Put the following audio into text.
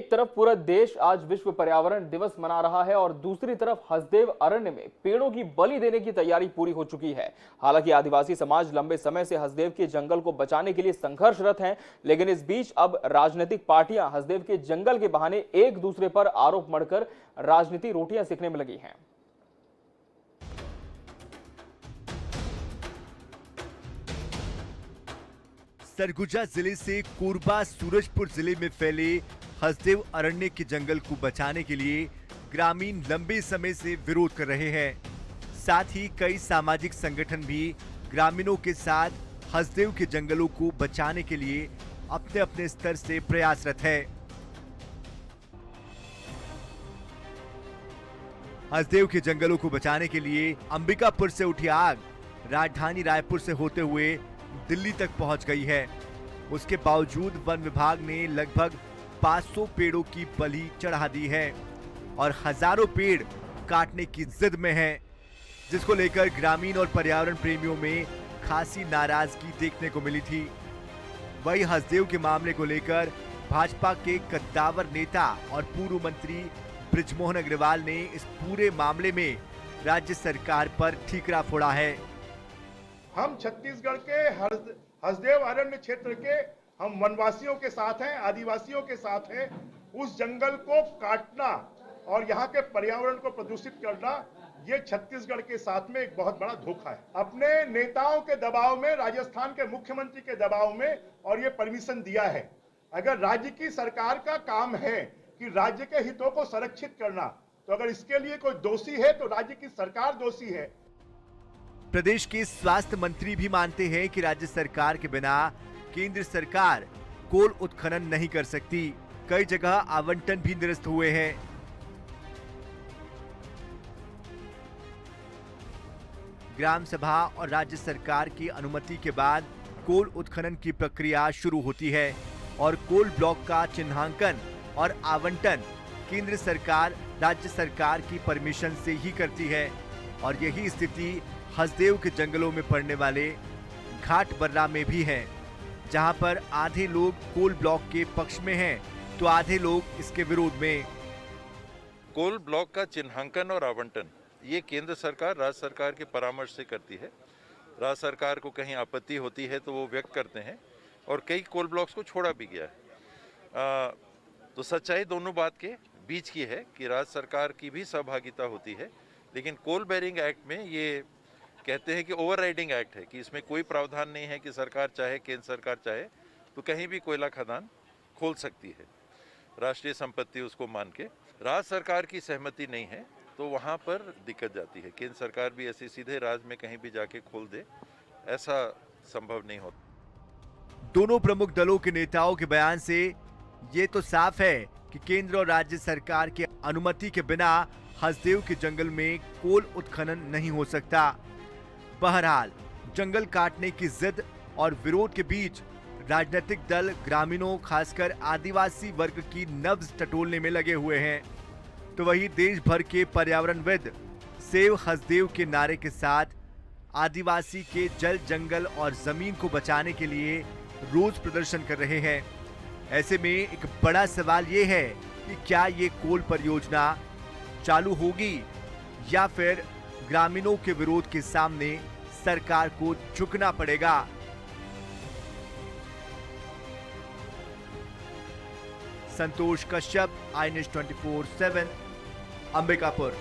एक तरफ पूरा देश आज विश्व पर्यावरण दिवस मना रहा है और दूसरी तरफ हसदेव अरण्य में पेड़ों की बलि देने की तैयारी पूरी हो चुकी है। हालांकि आदिवासी समाज लंबे समय से हसदेव के जंगल को बचाने के लिए संघर्षरत हैं, लेकिन इस बीच अब राजनीतिक पार्टियां हसदेव के जंगल के बहाने एक दूसरे पर आरोप मढ़कर राजनीति रोटियां सेकने में लगी हैं। सरगुजा जिले से कोरबा सूरजपुर जिले में फैले हसदेव अरण्य के जंगल को बचाने के लिए ग्रामीण लंबे समय से विरोध कर रहे हैं। साथ ही कई सामाजिक संगठन भी ग्रामीणों के साथ हसदेव के जंगलों को बचाने के लिए अपने अपने स्तर से प्रयासरत है। हसदेव के जंगलों को बचाने के लिए अंबिकापुर से उठी आग राजधानी रायपुर से होते हुए दिल्ली तक पहुंच गई है। उसके बावजूद वन विभाग ने लगभग 500 पेड़ों की बलि चढ़ा दी है और हजारों पेड़ काटने की जिद में है, जिसको लेकर ग्रामीण और पर्यावरण प्रेमियों में खासी नाराजगी देखने को मिली थी। वही हसदेव के मामले को लेकर भाजपा के कद्दावर नेता और पूर्व मंत्री बृजमोहन अग्रवाल ने इस पूरे मामले में राज्य सरकार पर ठीकरा फोड़ा है। हम छत्तीसगढ़ के हसदेव अरण्य क्षेत्र के हम वनवासियों के साथ हैं, आदिवासियों के साथ हैं। उस जंगल को काटना और यहाँ के पर्यावरण को प्रदूषित करना, ये छत्तीसगढ़ के साथ में एक बहुत बड़ा धोखा है। अपने नेताओं के दबाव में, राजस्थान के मुख्यमंत्री के दबाव में और ये परमिशन दिया है। अगर राज्य की सरकार का काम है कि राज्य के हितों को संरक्षित करना, तो अगर इसके लिए कोई दोषी है तो राज्य की सरकार दोषी है। प्रदेश के स्वास्थ्य मंत्री भी मानते हैं कि राज्य सरकार के बिना केंद्र सरकार कोल उत्खनन नहीं कर सकती। कई जगह आवंटन भी निरस्त हुए हैं। ग्राम सभा और राज्य सरकार की अनुमति के बाद कोल उत्खनन की प्रक्रिया शुरू होती है और कोल ब्लॉक का चिन्हांकन और आवंटन केंद्र सरकार राज्य सरकार की परमिशन से ही करती है। और यही स्थिति हसदेव के जंगलों में पड़ने वाले घाट बर्रा में भी है, जहां पर आधे लोग कोल ब्लॉक के पक्ष में हैं तो आधे लोग इसके विरोध में। कोल ब्लॉक का चिन्हांकन और आवंटन ये केंद्र सरकार राज्य सरकार के परामर्श से करती है। राज्य सरकार को कहीं आपत्ति होती है तो वो व्यक्त करते हैं और कई कोल ब्लॉक्स को छोड़ा भी गया है। तो सच्चाई दोनों बात के बीच की है कि राज्य सरकार की भी सहभागिता होती है, लेकिन कोल बेरिंग एक्ट में ये कहते हैं कि ओवरराइडिंग एक्ट है कि इसमें कोई प्रावधान नहीं है कि सरकार चाहे, केंद्र सरकार चाहे तो कहीं भी कोयला खदान खोल सकती है, राष्ट्रीय संपत्ति उसको मान के। राज्य सरकार की सहमति नहीं है तो वहाँ पर दिक्कत जाती है। केंद्र सरकार भी ऐसे सीधे राज्य में कहीं भी जाके खोल दे, ऐसा संभव नहीं होता। दोनों प्रमुख दलों के नेताओं के बयान से ये तो साफ है कि केंद्र और राज्य सरकार की अनुमति के बिना हसदेव के जंगल में कोल उत्खनन नहीं हो सकता। बहरहाल जंगल काटने की जिद और विरोध के बीच राजनीतिक दल ग्रामीणों खासकर आदिवासी वर्ग की नब्ज टटोलने में लगे हुए हैं, तो वही देश भर के पर्यावरणविद सेव हसदेव के नारे के साथ आदिवासी के जल जंगल और जमीन को बचाने के लिए रोज प्रदर्शन कर रहे हैं। ऐसे में एक बड़ा सवाल ये है कि क्या ये कोल परियोजना चालू होगी या फिर ग्रामीणों के विरोध के सामने सरकार को झुकना पड़ेगा। संतोष कश्यप, आई न्यूज़ 24/7, अंबिकापुर।